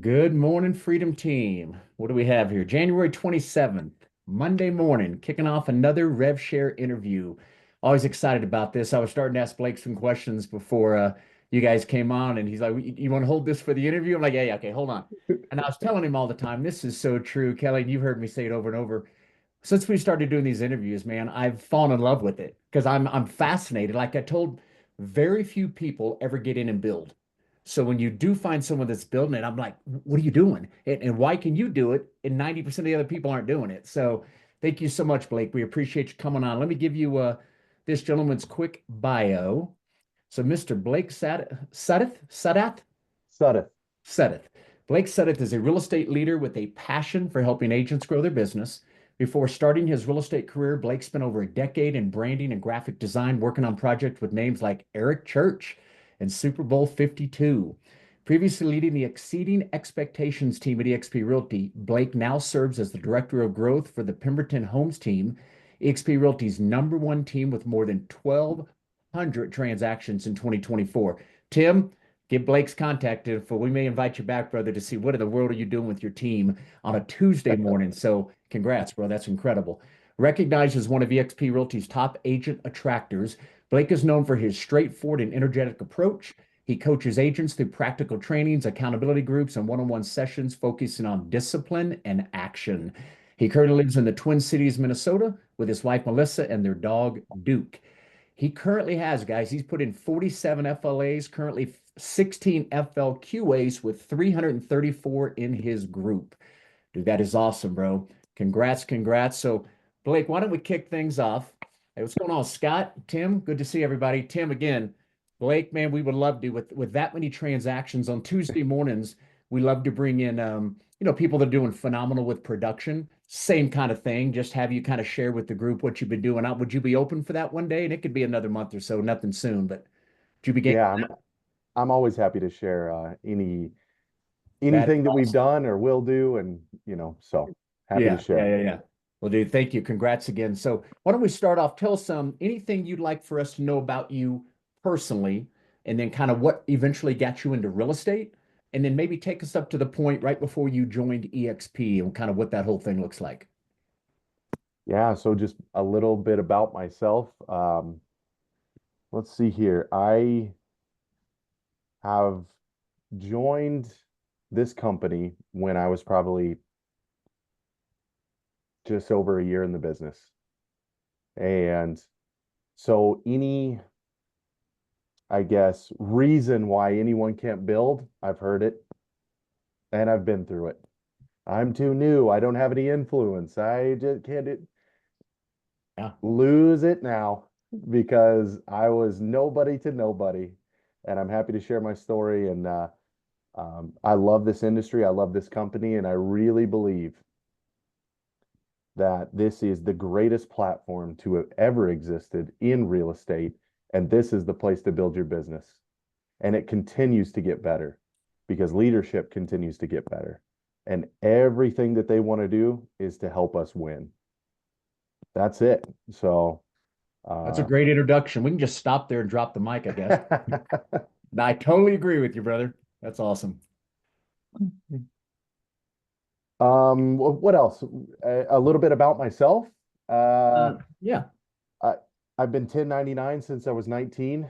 Good morning, Freedom Team. What do we have here? January 27th, Monday morning, kicking off another RevShare interview. Always excited about this. I was starting to ask Blake some questions before you guys came on, and he's like, "You want to hold this for the interview?" I'm like, "Yeah, yeah, okay, hold on." And I was telling him all the time, this is so true, Kelly, and you've heard me say it over and over. Since we started doing these interviews, man, I've fallen in love with it because I'm fascinated. Like I told, very few people ever get in and build. So when you do find someone that's building it, I'm like, what are you doing? And why can you do it? And 90% of the other people aren't doing it. So thank you so much, Blake. We appreciate you coming on. Let me give you this gentleman's quick bio. So Mr. Blake Suddath. Suddath. Blake Suddath is a real estate leader with a passion for helping agents grow their business. Before starting his real estate career, Blake spent over a decade in branding and graphic design, working on projects with names like Eric Church and Super Bowl 52. Previously leading the Exceeding Expectations team at eXp Realty, Blake now serves as the Director of Growth for the Pemberton Homes team, eXp Realty's number one team with more than 1,200 transactions in 2024. Tim, get Blake's contact info. We may invite you back, brother, to see what in the world are you doing with your team on a Tuesday morning. So congrats, bro. That's incredible. Recognized as one of eXp Realty's top agent attractors, Blake is known for his straightforward and energetic approach. He coaches agents through practical trainings, accountability groups, and one-on-one sessions focusing on discipline and action. He currently lives in the Twin Cities, Minnesota, with his wife Melissa and their dog Duke. He currently has, guys, he's put in 47 FLAs, currently 16 FLQAs with 334 in his group. Dude, that is awesome, bro. Congrats, congrats. So, Blake, why don't we kick things off? Hey, what's going on, Scott? Tim, good to see everybody. Tim, again, Blake, man, we would love to with that many transactions on Tuesday mornings. We love to bring in people that are doing phenomenal with production. Same kind of thing. Just have you kind of share with the group what you've been doing. Would you be open for that one day? And it could be another month or so, nothing soon, but would you be game? Yeah, I'm always happy to share That's anything that we've awesome. done or will do, and so happy to Yeah, yeah, share. yeah, yeah. Well, dude, thank you. Congrats again. So, why don't we start off? Tell us anything you'd like for us to know about you personally, and then kind of what eventually got you into real estate, and then maybe take us up to the point right before you joined EXP and kind of what that whole thing looks like. Yeah, so just a little bit about myself. Let's see here. I have joined this company when I was probably just over a year in the business. And so I guess, reason why anyone can't build, I've heard it and I've been through it. I'm too new. I don't have any influence. I just can't Yeah. lose it now because I was nobody to nobody. And I'm happy to share my story. And I love this industry. I love this company. And I really believe that this is the greatest platform to have ever existed in real estate. And this is the place to build your business. And it continues to get better because leadership continues to get better. And everything that they want to do is to help us win. That's it. So, That's a uh, great introduction. We can just stop there and drop the mic, I guess. I totally agree with you, brother. That's awesome. what else? A little bit about myself. Uh, Yeah. I, I've been 1099 since I was 19.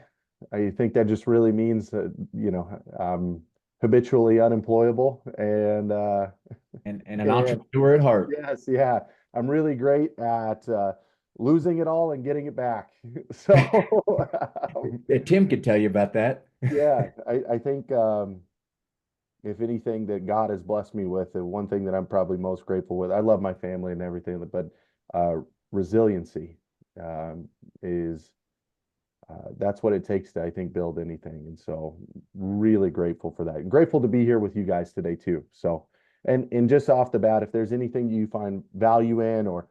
I think that just really means that, I'm habitually unemployable And an and entrepreneur at heart. yes, yeah, I'm really great at losing it all and getting it back. So, Tim could tell you about that. yeah, I think if anything that God has blessed me with, the one thing that I'm probably most grateful with, I love my family and everything, but uh, resiliency is that's what it takes to, I think, build anything. And so, really grateful for that. And grateful to be here with you guys today too. So, and just off the bat, if there's anything you find value in or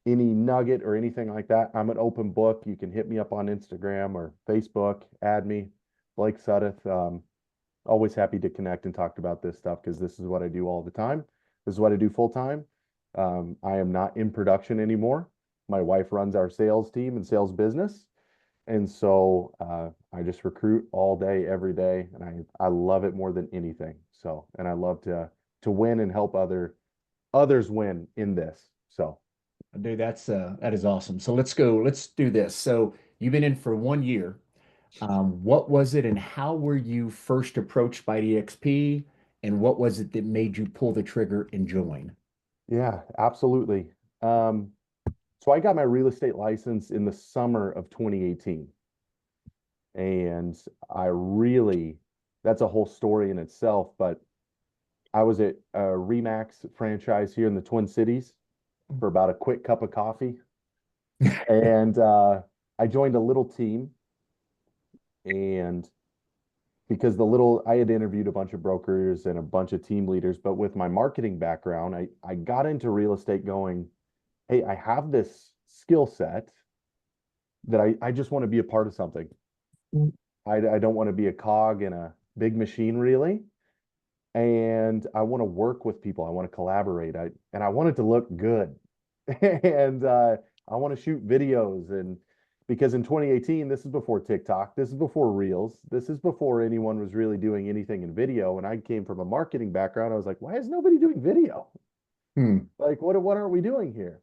any nugget or anything like that, I'm an open book. You can hit me up on Instagram or Facebook, add me, Blake Suddath. Always happy to connect and talk about this stuff because this is what I do all the time. This is what I do full time. I am not in production anymore. My wife runs our sales team and sales business. And so I just recruit all day, every day, and I love it more than anything. So, and I love to win and help others win in this. So, Dude, that is awesome. So let's go. Let's do this. So you've been in for 1 year. What was it and how were you first approached by EXP? And what was it that made you pull the trigger and join? yeah, absolutely. Um, so I got my real estate license in the summer of 2018. And I really, that's a whole story in itself, but I was at a Remax franchise here in the Twin Cities for about a quick cup of coffee. And I joined a little team. And because I had interviewed a bunch of brokers and a bunch of team leaders, but with my marketing background, I got into real estate going, hey, I have this skill set that I just want to be a part of something. I don't want to be a cog in a big machine, really. And I want to work with people. I want to collaborate. And I want it to look good. And I want to shoot videos. And because in 2018, this is before TikTok, this is before Reels, this is before anyone was really doing anything in video. And I came from a marketing background. I was like, why is nobody doing video? Hmm. Like, what aren't we doing here?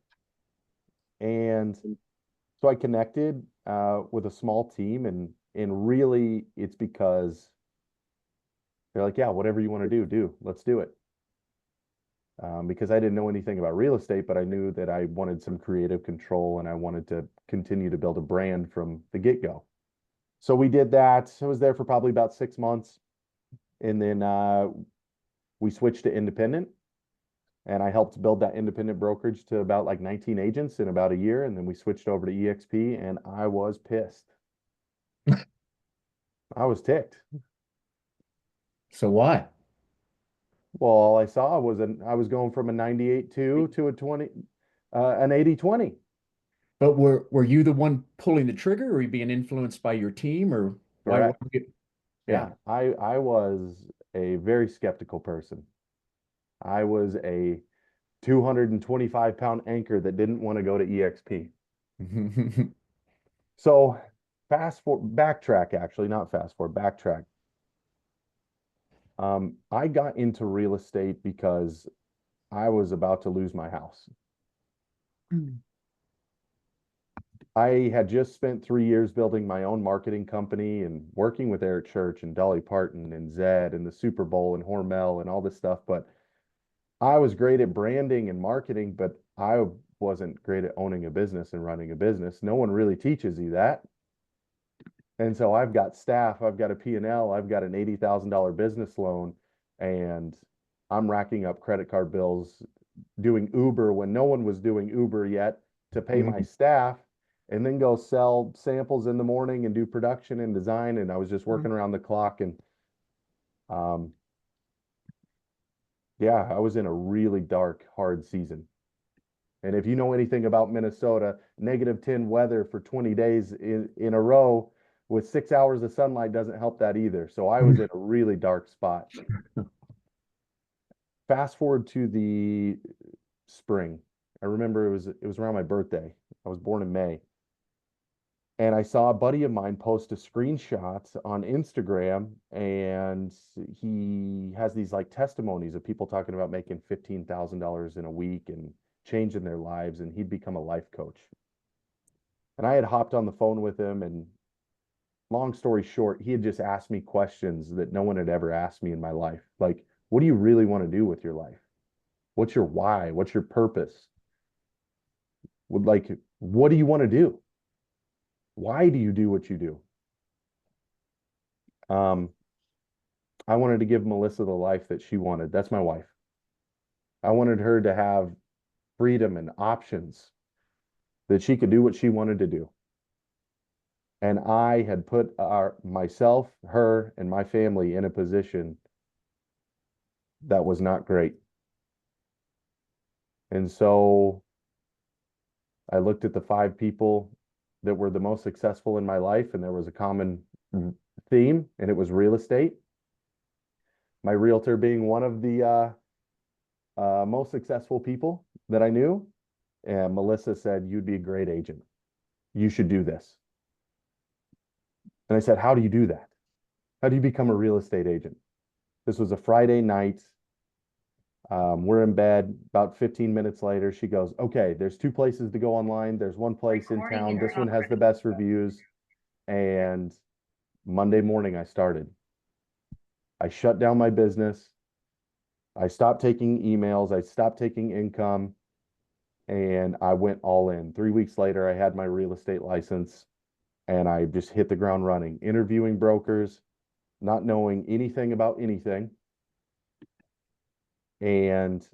And so I connected with a small team, and really it's because they're like, yeah, whatever you want to do. Let's do it. Because I didn't know anything about real estate, but I knew that I wanted some creative control and I wanted to continue to build a brand from the get-go. So we did that. I was there for probably about 6 months. And then we switched to independent. And I helped build that independent brokerage to about like 19 agents in about a year. And then we switched over to EXP, and I was pissed. I was ticked. So why? Well, all I saw was I was going from a 98.2 to a 20, an 80/20. But were you the one pulling the trigger, or were you being influenced by your team, or why Correct. you? Yeah. Yeah, I was a very skeptical person. I was a 225-pound anchor that didn't want to go to EXP. So fast forward, backtrack, actually, not fast forward, backtrack. I got into real estate because I was about to lose my house. I had just spent 3 years building my own marketing company and working with Eric Church and Dolly Parton and Zed and the Super Bowl and Hormel and all this stuff. But I was great at branding and marketing, but I wasn't great at owning a business and running a business. No one really teaches you that. And so I've got staff, I've got a P&L, I've got an $80,000 business loan, and I'm racking up credit card bills, doing Uber when no one was doing Uber yet to pay my staff, and then go sell samples in the morning and do production and design. And I was just working around the clock. And um, yeah, I was in a really dark, hard season. And if you know anything about Minnesota, -10 weather for 20 days in a row with 6 hours of sunlight doesn't help that either. So I was in a really dark spot. Fast forward to the spring. I remember it was around my birthday. I was born in May. And I saw a buddy of mine post a screenshot on Instagram, and he has these like testimonies of people talking about making $15,000 in a week and changing their lives, and he'd become a life coach. And I had hopped on the phone with him, and long story short, he had just asked me questions that no one had ever asked me in my life. Like, what do you really want to do with your life? What's your why? What's your purpose? Like, what do you want to do? Why do you do what you do? Um, I wanted to give Melissa the life that she wanted. That's my wife. I wanted her to have freedom and options, that she could do what she wanted to do. And I had put myself, her, and my family in a position that was not great. And so I looked at the 5 people that were the most successful in my life, and there was a common theme, and it was real estate. My realtor being one of the most successful people that I knew. And Melissa said, you'd be a great agent. You should do this. And I said, how do you do that? How do you become a real estate agent? This was a Friday night. We're in bed. About 15 minutes later, she goes, okay, there's two places to go online. There's one place in town. This one has the best reviews. And Monday morning, I started. I shut down my business. I stopped taking emails. I stopped taking income. And I went all in. 3 weeks later, I had my real estate license and I just hit the ground running, interviewing brokers, not knowing anything about anything. And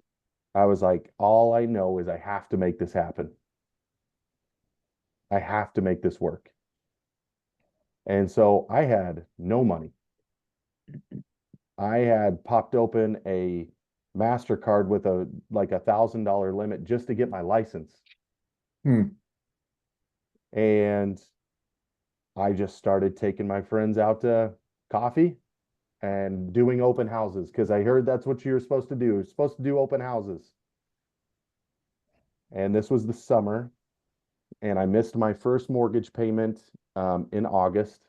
I was like, all I know is I have to make this happen. I have to make this work. And so I had no money. I had popped open a MasterCard with a like $1,000 limit just to get my license. Hmm. And I just started taking my friends out to coffee and doing open houses because I heard that's what you're supposed to do. You're supposed to do open houses. And this was the summer, and I missed my first mortgage payment in August.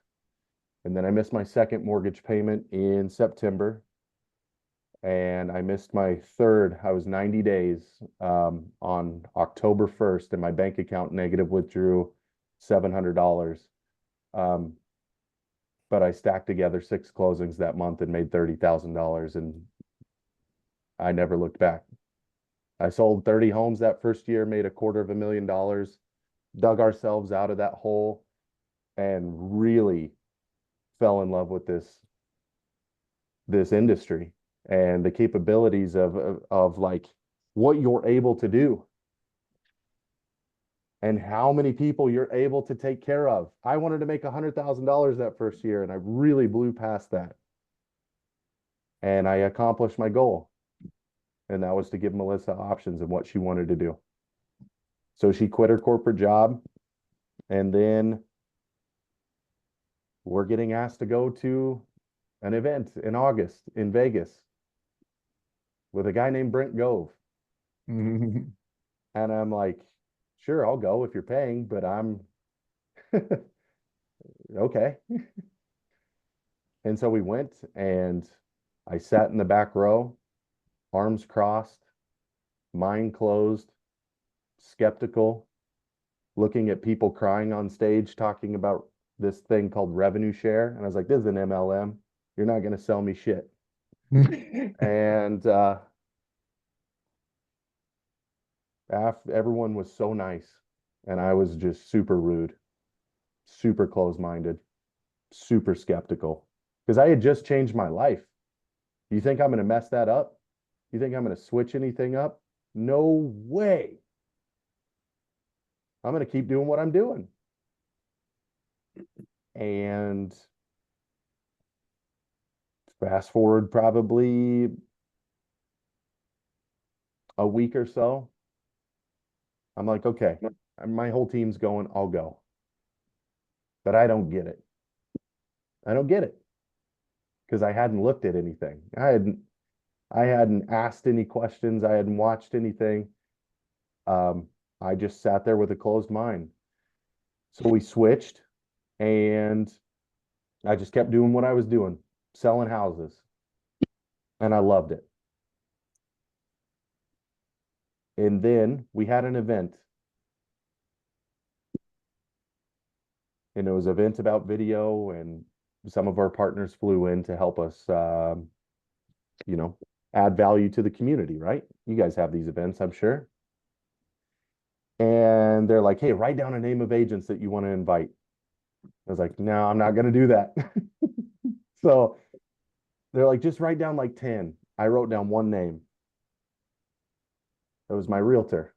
And then I missed my second mortgage payment in September. And I missed my third. I was 90 days on October 1st, and my bank account negative withdrew $700. Um, but I stacked together 6 closings that month and made $30,000, and I never looked back. I sold 30 homes that first year, made $250,000, dug ourselves out of that hole, and really fell in love with this industry and the capabilities of like what you're able to do and how many people you're able to take care of. I wanted to make $100,000 that first year, and I really blew past that. And I accomplished my goal. And that was to give Melissa options of what she wanted to do. So she quit her corporate job. And then we're getting asked to go to an event in August in Vegas with a guy named Brent Gove. Mhm. And I'm like, sure, I'll go if you're paying, but I'm okay. And so we went, and I sat in the back row, arms crossed, mind closed, skeptical, looking at people crying on stage talking about this thing called revenue share. And I was like, this is an MLM. You're not going to sell me shit. And everyone was so nice. And I was just super rude, super close minded, super skeptical because I had just changed my life. You think I'm going to mess that up? You think I'm going to switch anything up? No way. I'm going to keep doing what I'm doing. And fast forward probably a week or so, I'm like, okay, my whole team's going, I'll go. But I don't get it. I don't get it because I hadn't looked at anything. I hadn't asked any questions. I hadn't watched anything. I just sat there with a closed mind. So we switched, and I just kept doing what I was doing, selling houses, and I loved it. And then we had an event, and it was an event about video, and some of our partners flew in to help us, you know, add value to the community, right? You guys have these events, I'm sure. And they're like, hey, write down a name of agents that you want to invite. I was like, no, I'm not going to do that. So they're like, just write down like 10. I wrote down one name. It was my realtor.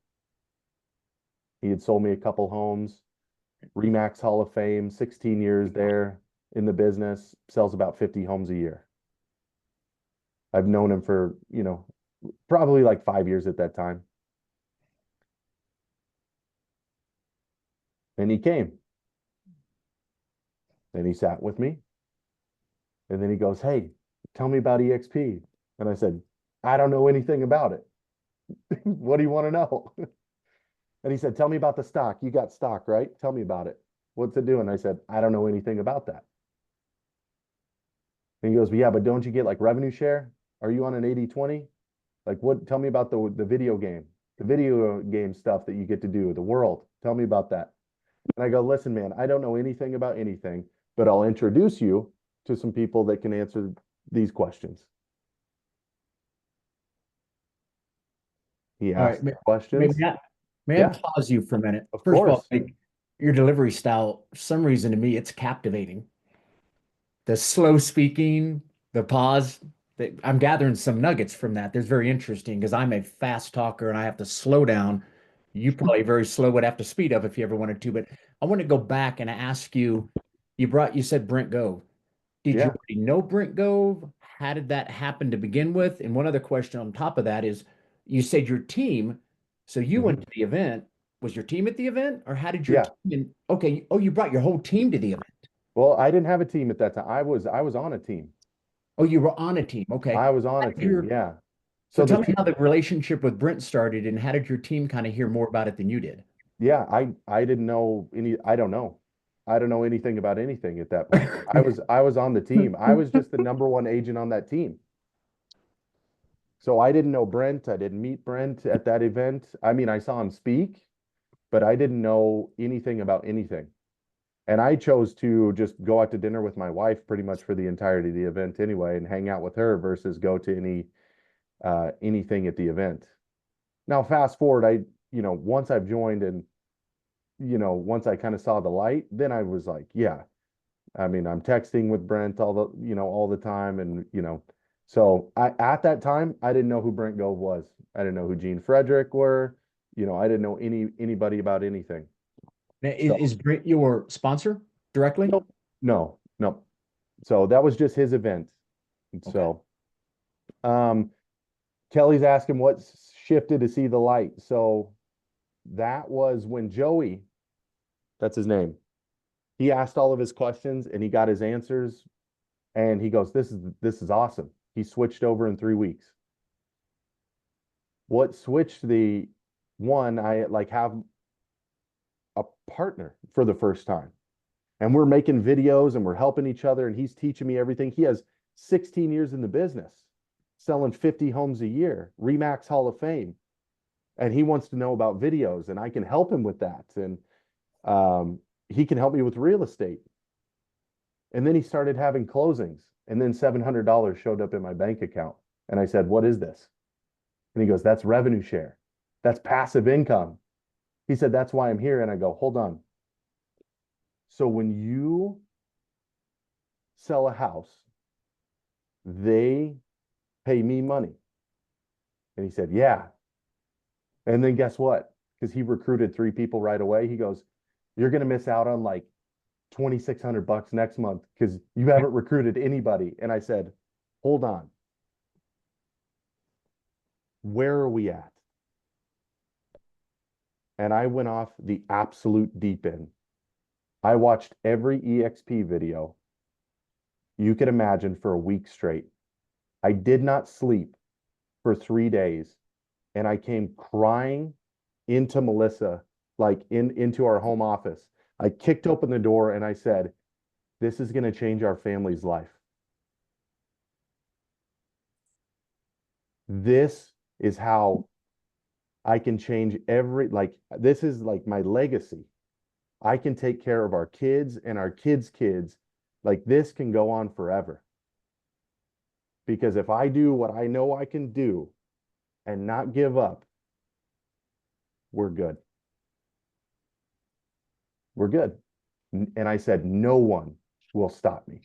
He had sold me a couple homes, Remax Hall of Fame, 16 years there in the business, sells about 50 homes a year. I've known him for, probably like 5 years at that time. And he came and he sat with me. And then he goes, hey, tell me about EXP. And I said, I don't know anything about it. What do you want to know? And he said, tell me about the stock. You got stock, right? Tell me about it. What's it doing? I said, I don't know anything about that. And he goes, yeah, but don't you get like revenue share? Are you on an 80/20? Like what, tell me about the video game stuff that you get to do, the world. Tell me about that. And I go, listen, man, I don't know anything about anything, but I'll introduce you to some people that can answer these questions. He All right. asked questions. May I Yeah, pause you for a minute? of First of all, course. like your delivery style, for some reason to me, it's captivating. The slow speaking, the pause. I'm gathering some nuggets from that. That's very interesting because I'm a fast talker and I have to slow down. You probably very slow would have to speed up if you ever wanted to. But I want to go back and ask you, you said Brent Gove. Did you Yeah. already know Brent Gove? How did that happen to begin with? And one other question on top of that is you said your team, so you went Mhm. to the event. Was your team at the event, or how did your Yeah. team? Okay, oh, you brought your whole team to the event. Well, I didn't have a team at that time. I was on a team. Oh, you were on a team. Okay. I was on How a did team. your Yeah. so So the tell me team, how the relationship with Brent started and how did your team kind of hear more about it than you did? yeah, I didn't know any, I don't know. I don't know anything about anything at that point. I was on the team. I was just the number one agent on that team. So I didn't know Brent. I didn't meet Brent at that event. I mean, I saw him speak, but I didn't know anything about anything. And I chose to just go out to dinner with my wife pretty much for the entirety of the event anyway and hang out with her versus go to anything at the event. Now, fast forward, once I've joined and once I kind of saw the light, then I was like, yeah. I mean, I'm texting with Brent all the time, and so I at that time I didn't know who Brent Gove was. I didn't know who Gene Frederick were. I didn't know anybody about anything. Now, So is Brent your sponsor directly? nope, no, no. So that was just his event. And Okay. so um, Kelly's asking what shifted to see the light. So that was when Joey, that's his name, he asked all of his questions and he got his answers and he goes, this is awesome. He switched over in 3 weeks. What switched the one, I like have a partner for the first time. And we're making videos and we're helping each other and he's teaching me everything. He has 16 years in the business, selling 50 homes a year, Remax Hall of Fame. And he wants to know about videos and I can help him with that. And he can help me with real estate. And then he started having closings. And then $700 showed up in my bank account. And I said, what is this? And he goes, that's revenue share. That's passive income. He said, that's why I'm here. And I go, hold on. So when you sell a house, they pay me money. And he said, yeah. And then guess what? Because he recruited 3 people right away. He goes, you're going to miss out on like 2,600 bucks next month because you haven't recruited anybody. And I said, hold on. Where are we at? And I went off the absolute deep end. I watched every EXP video you could imagine for a week straight. I did not sleep for 3 days. And I came crying into Melissa, like into our home office. I kicked open the door and I said, this is going to change our family's life. This is how I can change this is like my legacy. I can take care of our kids and our kids' kids. Like this can go on forever. Because if I do what I know I can do and not give up, we're good. We're good. And I said, no one will stop me.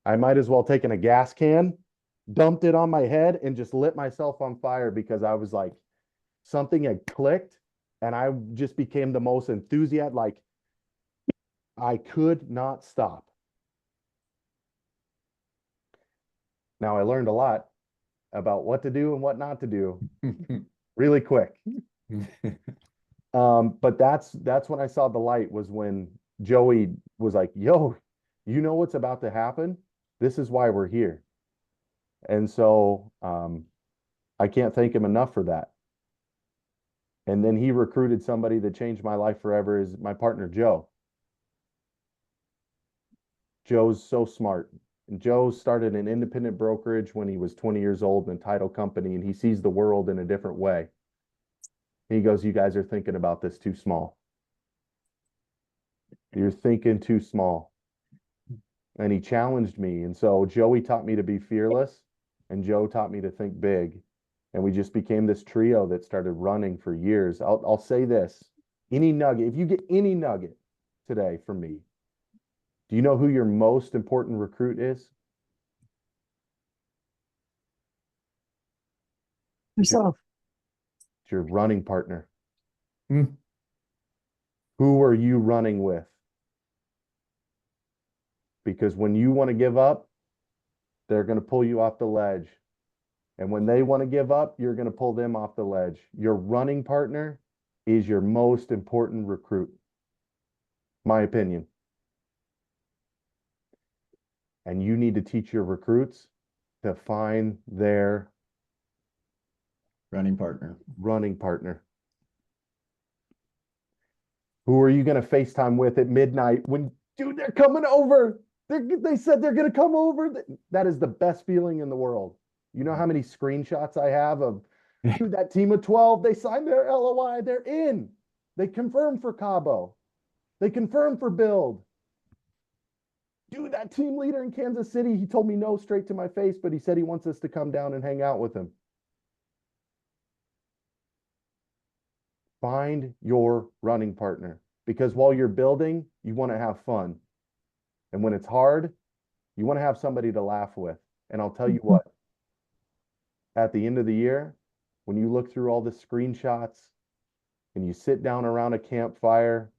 I might as well taken a gas can, dumped it on my head, and just lit myself on fire because I was like, something had clicked and I just became the most enthusiastic. Like I could not stop. Now I learned a lot about what to do and what not to do really quick. But that's when I saw the light was when Joey was like, yo, you know what's about to happen? This is why we're here. And so I can't thank him enough for that. And then he recruited somebody that changed my life forever is my partner, Joe. Joe's so smart And Joe started an independent brokerage when he was 20 years old in a title company, and he sees the world in a different way. He goes, "You guys are thinking about this too small. You're thinking too small." And he challenged me. And so Joey taught me to be fearless, and Joe taught me to think big. And we just became this trio that started running for years. I'll say this, any nugget, if you get any nugget today from me, do you know who your most important recruit is? It's your, Yourself. it's your running partner. Hmm. Who are you running with? Because when you want to give up, they're going to pull you off the ledge. And when they want to give up, you're going to pull them off the ledge. Your running partner is your most important recruit, my opinion. And you need to teach your recruits to find their Running partner. running partner. Who are you going to FaceTime with at midnight when, dude, they're coming over? They said they're going to come over. That is the best feeling in the world. You know how many screenshots I have of, dude, that team of 12, they signed their LOI, they're in. They confirmed for Cabo. They confirmed for Build. Dude, that team leader in Kansas City, he told me no straight to my face, but he said he wants us to come down and hang out with him. Find your running partner, because while you're building, you want to have fun. And when it's hard, you want to have somebody to laugh with. And I'll tell you what, at the end of the year, when you look through all the screenshots and you sit down around a campfire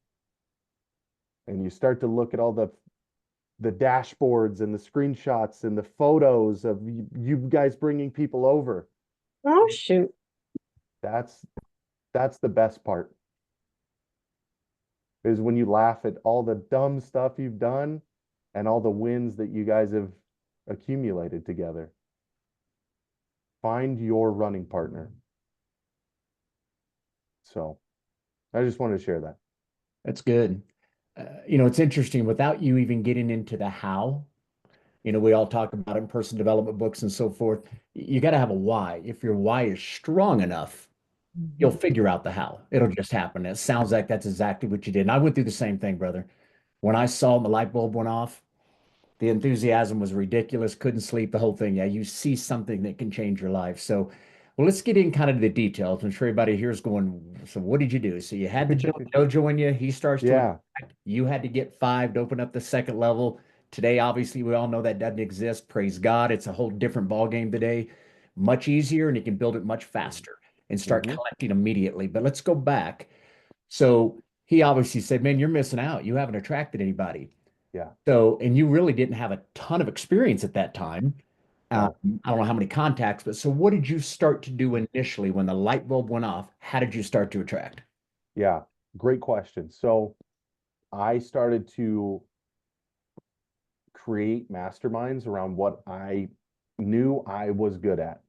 and you start to look at all the dashboards and the screenshots and the photos of you guys bringing people over, Oh, shoot. that's the best part, is when you laugh at all the dumb stuff you've done and all the wins that you guys have accumulated together. Find your running partner. So I just wanted to share that. That's good. It's interesting without you even getting into the how. We all talk about it in personal development books and so forth. You got to have a why. If your why is strong enough, you'll figure out the how. It'll just happen. It sounds like that's exactly what you did. And I went through the same thing, brother. When I saw the light bulb went off, the enthusiasm was ridiculous. Couldn't sleep, the whole thing. Yeah, you see something that can change your life. So, well, let's get in kind of the details. I'm sure everybody here is going, so what did you do? So you had the Joe join you. He starts to Yeah. attract. You had to get 5 to open up the second level. Today, obviously, we all know that doesn't exist. Praise God. It's a whole different ball game today. Much easier, and you can build it much faster and start Mm-hmm. collecting immediately. But let's go back. So he obviously said, man, you're missing out. You haven't attracted anybody. Yeah. So, and you really didn't have a ton of experience at that time. No. I don't know how many contacts, but so what did you start to do initially when the light bulb went off? How did you start to attract? Yeah. Great question. So I started to create masterminds around what I knew I was good at.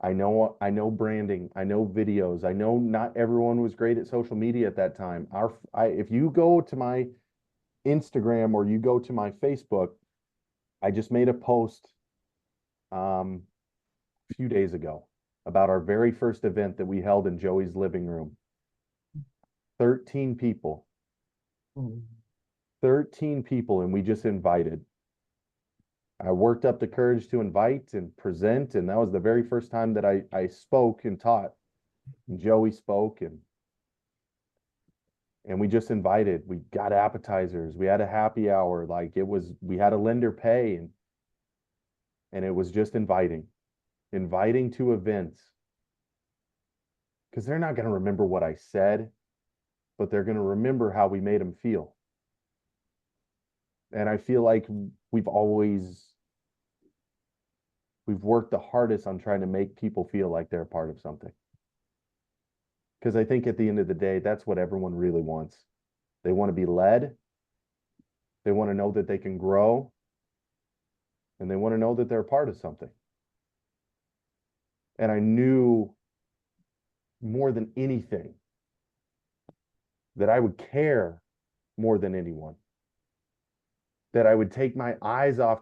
I know branding, I know videos, I know not everyone was great at social media at that time. If you go to my Instagram or you go to my Facebook, I just made a post a few days ago about our very first event that we held in Joey's living room. 13 people. 13 people, and we just invited. I worked up the courage to invite and present, and that was the very first time that I spoke and taught. And Joey spoke, and we just invited. We got appetizers. We had a happy hour. We had a lender pay, and it was just inviting to events, because they're not going to remember what I said, but they're going to remember how we made them feel. And I feel like we've worked the hardest on trying to make people feel like they're a part of something. Because I think at the end of the day, that's what everyone really wants. They want to be led. They want to know that they can grow. And they want to know that they're a part of something. And I knew more than anything that I would care more than anyone that I would take my eyes off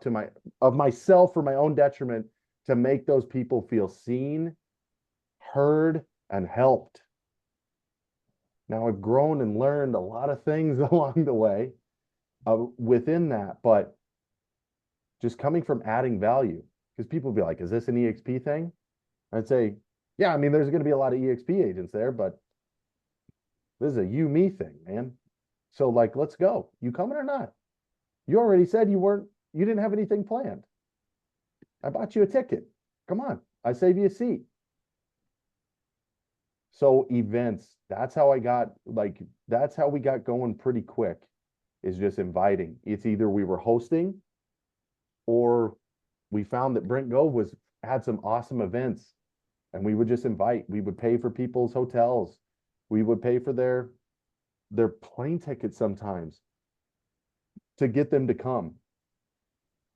of myself for my own detriment to make those people feel seen, heard, and helped. Now I've grown and learned a lot of things along the way within that, but just coming from adding value, because people be like, is this an EXP thing? I'd say, yeah, I mean, there's going to be a lot of EXP agents there, but this is a you, me thing, man. So like, let's go. You coming or not? You already said you didn't have anything planned. I bought you a ticket. Come on. I save you a seat. So events, that's how we got going pretty quick, is just inviting. It's either we were hosting or we found that Brent Gove had some awesome events and we would just invite. We would pay for people's hotels. We would pay for their plane tickets sometimes to get them to come,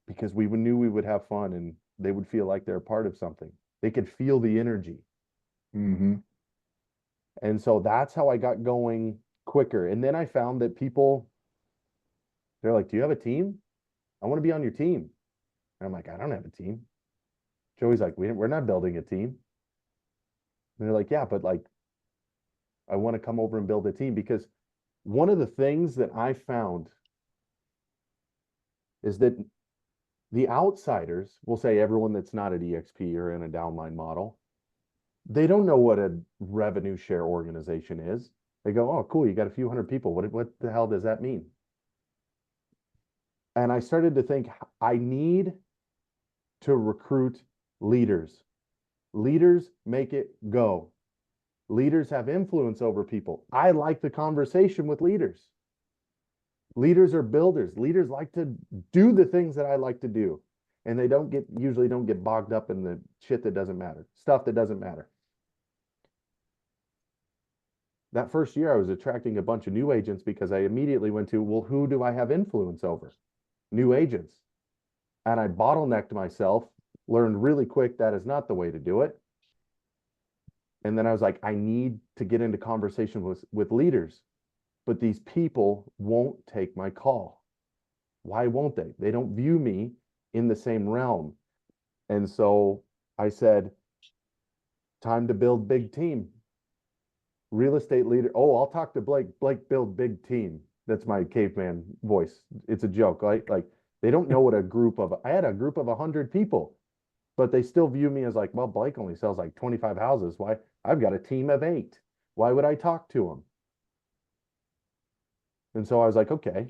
because we knew we would have fun and they would feel like they're a part of something. They could feel the energy. Mm-hmm. And so that's how I got going quicker. And then I found that they're like, do you have a team? I want to be on your team. And I'm like, I don't have a team. Joey's like, we're not building a team. And they're like, yeah, but like, I want to come over and build a team. Because one of the things that I found is that the outsiders will say, everyone that's not at EXP or in a downline model, they don't know what a revenue share organization is. They go, oh, cool, you got a few hundred people. What the hell does that mean? And I started to think, I need to recruit leaders. Leaders make it go. Leaders have influence over people. I like the conversation with leaders. Leaders are builders. Leaders like to do the things that I like to do. And they usually don't get bogged up in the shit that doesn't matter, stuff that doesn't matter. That first year, I was attracting a bunch of new agents because I immediately went to, well, who do I have influence over? New agents. And I bottlenecked myself, learned really quick that is not the way to do it. And then I was like, I need to get into conversation with leaders, but these people won't take my call. Why won't they? They don't view me in the same realm. And so I said, time to build big team. Real estate leader. Oh, I'll talk to Blake. Blake, build big team. That's my caveman voice. It's a joke. Like they don't know what I had a group of 100 people, but they still view me as like, well, Blake only sells like 25 houses. Why? I've got a team of 8. Why would I talk to them? And so I was like, okay,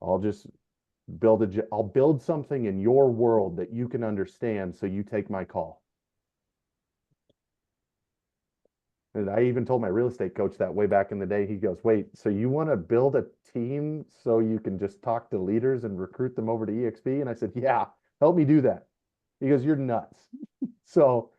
I'll just I'll build something in your world that you can understand. So you take my call. And I even told my real estate coach that way back in the day. He goes, wait, so you want to build a team so you can just talk to leaders and recruit them over to EXP? And I said, yeah, help me do that. He goes, you're nuts. So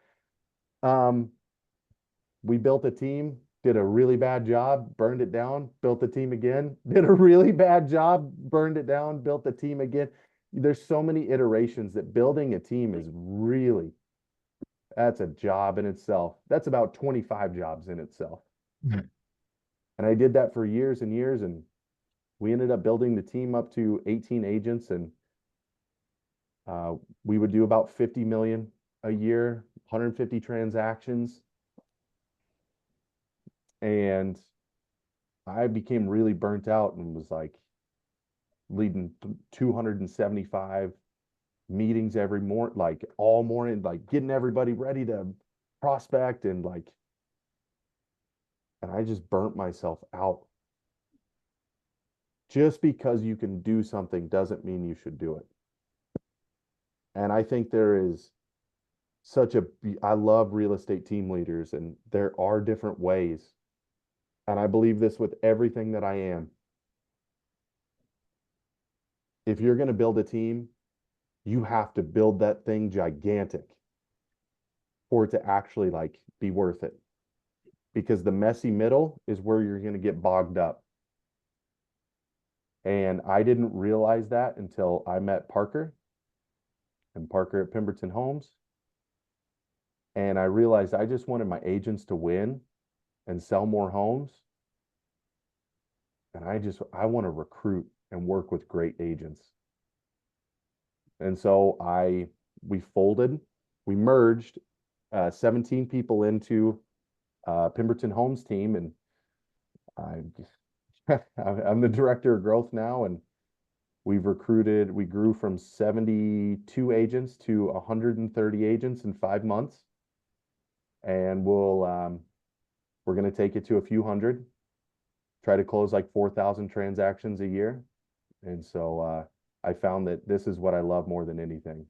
we built a team, did a really bad job, burned it down, built the team again, did a really bad job, burned it down, built the team again. There's so many iterations that building a team is really, that's a job in itself. That's about 25 jobs in itself. And I did that for years and years. And we ended up building the team up to 18 agents. And we would do about 50 million a year, 150 transactions. And I became really burnt out and was like leading 275 meetings every morning, like all morning, like getting everybody ready to prospect and I just burnt myself out. Just because you can do something doesn't mean you should do it. And I think there is I love real estate team leaders, and there are different ways. And I believe this with everything that I am. If you're going to build a team, you have to build that thing gigantic for it to actually like be worth it. Because the messy middle is where you're going to get bogged up. And I didn't realize that until I met Parker and Parker at Pemberton Homes. And I realized I just wanted my agents to win and sell more homes. And I want to recruit. and work with great agents. And so we merged 17 people into Pemberton Homes team, and I I'm the director of growth now, and we grew from 72 agents to 130 agents in 5 months, and we're going to take it to a few hundred, try to close like 4,000 transactions a year. And so I found that this is what I love more than anything,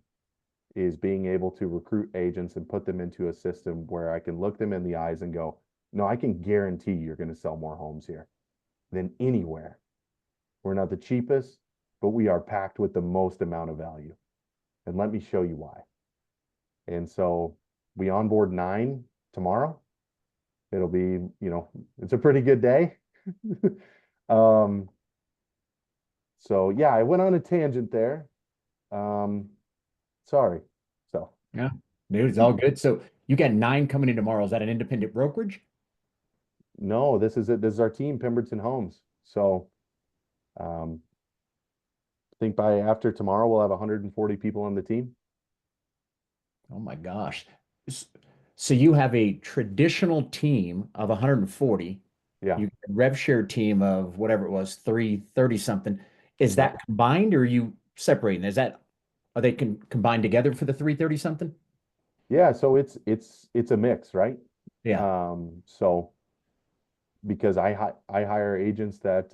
is being able to recruit agents and put them into a system where I can look them in the eyes and go, no, I can guarantee you're going to sell more homes here than anywhere. We're not the cheapest, but we are packed with the most amount of value. And let me show you why. And so we onboard 9 tomorrow. It'll be, it's a pretty good day. um, so yeah, I went on a tangent there. Um, sorry. So Yeah, dude, it's all good. So you got 9 coming in tomorrow. Is that an independent brokerage? no, this is it. This is our team, Pemberton Homes. So um, I think by after tomorrow, we'll have 140 people on the team. Oh my gosh. S- So you have a traditional team of 140. Yeah. You got a rev share team of whatever it was, 330 something. Is Yep. that combined or are you separating? Are they combined together for the 330 something? Yeah. So it's a mix, right? Yeah. So because I hire agents that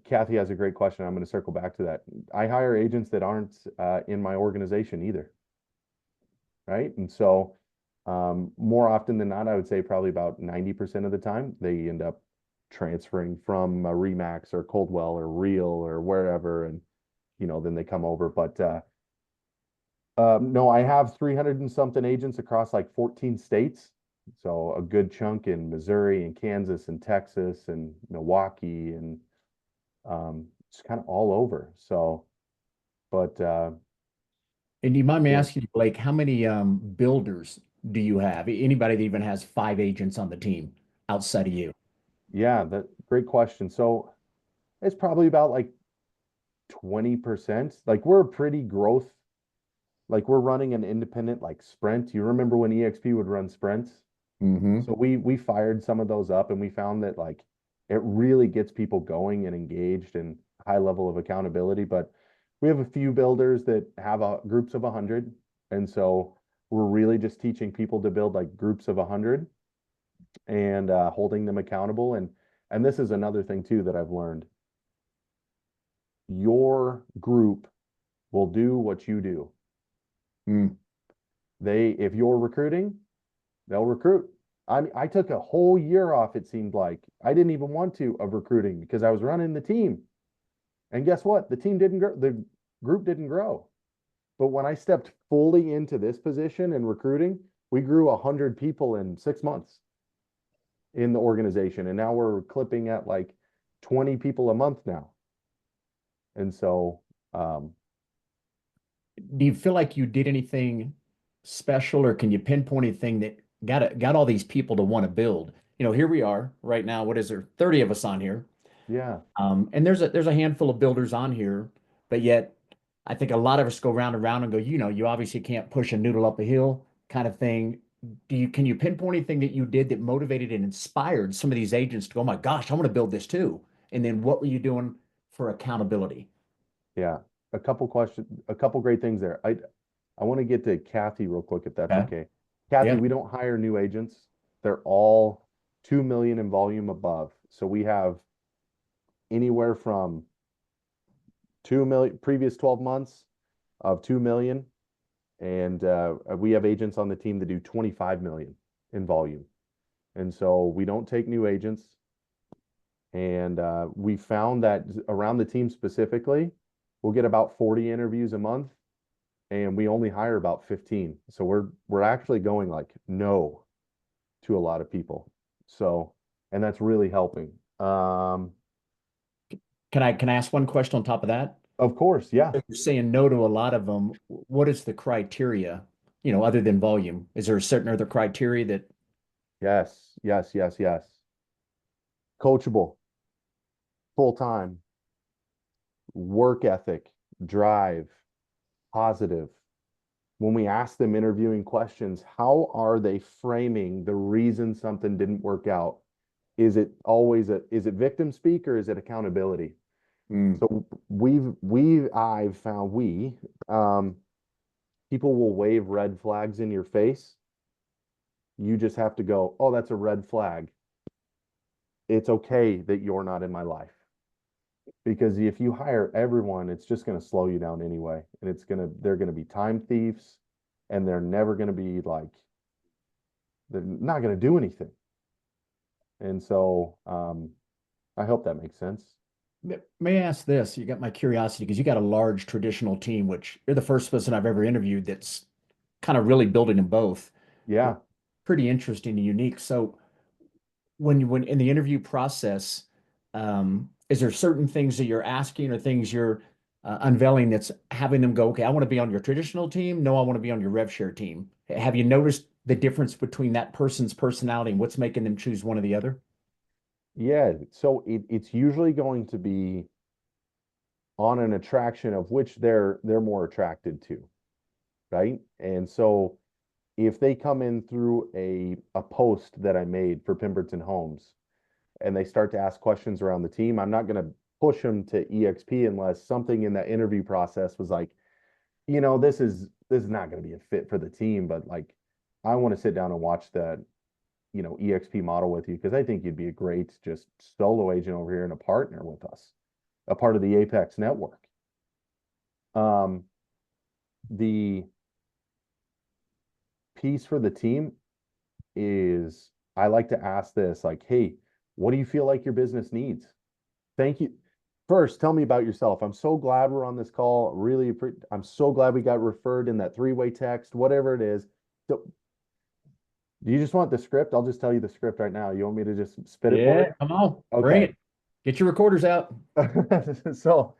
Kathy has a great question. I'm going to circle back to that. I hire agents that aren't in my organization either, right? And so more often than not, I would say probably about 90% of the time, they end up transferring from a Remax or Coldwell or Real or wherever, and then they come over. But no, I have 300 and something agents across like 14 states. So a good chunk in Missouri and Kansas and Texas and Milwaukee and just kind of all over. So, but And do you mind me yeah, asking, Blake, how many builders do you have? Anybody that even has 5 agents on the team outside of you? yeah, that great question. So it's probably about like 20%. Like we're pretty growth, like we're running an independent like sprint. You remember when EXP would run sprints? Hmm. So we fired some of those up, and we found that like it really gets people going and engaged and high level of accountability. But we have a few builders that have groups of 100, and so we're really just teaching people to build like groups of 100 and holding them accountable. And this is another thing too that I've learned. Your group will do what you do. Mm. If you're recruiting, they'll recruit. I took a whole year off, it seemed like. I didn't even want to of recruiting because I was running the team. And guess what? The team didn't grow, the group didn't grow. But when I stepped fully into this position in recruiting, we grew 100 people in 6 months in the organization. And now we're clipping at like 20 people a month now. And so, um, Do you feel like you did anything special, or can you pinpoint anything that got all these people to want to build? Here we are right now. What is there? 30 of us on here. yeah, And there's a handful of builders on here, but yet I think a lot of us go round and round and go, you obviously can't push a noodle up a hill kind of thing. Can you pinpoint anything that you did that motivated and inspired some of these agents to go, oh my gosh, I want to build this too? And then what were you doing for accountability? yeah. A couple great things there. I want to get to Kathy real quick, if that's Okay. okay. Kathy, Yeah. we don't hire new agents. They're all 2 million in volume above. So we have anywhere from 2 million previous 12 months of 2 million. And we have agents on the team that do 25 million in volume. And so we don't take new agents. And we found that around the team specifically, we'll get about 40 interviews a month and we only hire about 15. So we're actually going like no to a lot of people. So, and that's really helping. Can I ask one question on top of that? Of course, yeah. If you're saying no to a lot of them, what is the criteria, other than volume? Is there a certain other criteria that, Yes, yes, yes, yes. Coachable. full time, work ethic, drive, positive. When we ask them interviewing questions, how are they framing the reason something didn't work out? Is it always is it victim speak or is it accountability? Mm. So I've found um, people will wave red flags in your face. You just have to go, oh, that's a red flag. It's okay that you're not in my life. Because if you hire everyone, it's just going to slow you down anyway. And they're going to be time thieves and they're never going to be like, they're not going to do anything. And so I hope that makes sense. May I ask this? You got my curiosity because you got a large traditional team, which you're the first person I've ever interviewed that's kind of really building them both. Yeah. Pretty interesting and unique. So when in the interview process, is there certain things that you're asking or things you're unveiling that's having them go, okay, I want to be on your traditional team. No, I want to be on your rev share team. Have you noticed the difference between that person's personality and what's making them choose one or the other? Yeah. So it's usually going to be on an attraction of which they're more attracted to, right? And so if they come in through a post that I made for Pemberton Homes and they start to ask questions around the team, I'm not going to push them to EXP unless something in that interview process was like, this is not going to be a fit for the team, but like I want to sit down and watch that, EXP model with you because I think you'd be a great just solo agent over here and a partner with us, a part of the Apex network. Um, the piece for the team is I like to ask this like, hey, what do you feel like your business needs? Thank you. First, tell me about yourself. I'm so glad we're on this call. Really, I'm so glad we got referred in that three-way text, whatever it is. So, do you just want the script? I'll just tell you the script right now. You want me to just spit it for Yeah, you? come on, bring Okay. it. Get your recorders out. so,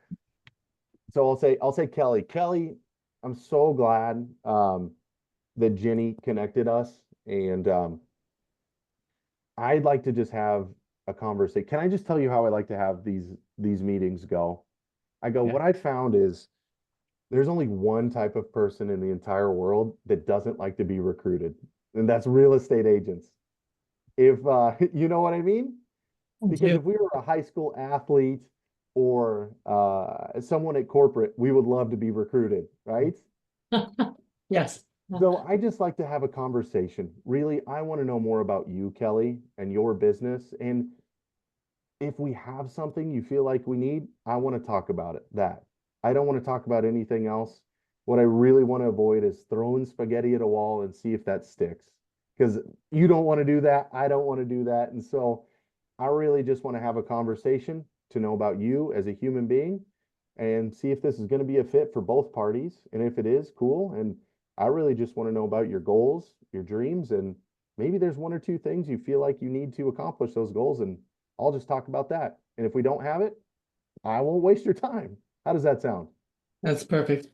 so I'll say Kelly. Kelly, I'm so glad that Jenny connected us, and I'd like to just have a conversation. Can I just tell you how I like to have these meetings go? I go, Yeah. what I found is there's only one type of person in the entire world that doesn't like to be recruited, and that's real estate agents. If you know what I mean? Thank Because you. if we were a high school athlete or someone at corporate, we would love to be recruited, right? Yes. So I just like to have a conversation. Really, I want to know more about you, Kelly, and your business. And if we have something you feel like we need, I want to talk about it. That I don't want to talk about anything else. What I really want to avoid is throwing spaghetti at a wall and see if that sticks. Because you don't want to do that. I don't want to do that. And so I really just want to have a conversation to know about you as a human being and see if this is going to be a fit for both parties. And if it is, cool. And I really just want to know about your goals, your dreams, and maybe there's one or two things you feel like you need to accomplish those goals. And I'll just talk about that. And if we don't have it, I won't waste your time. How does that sound? That's perfect.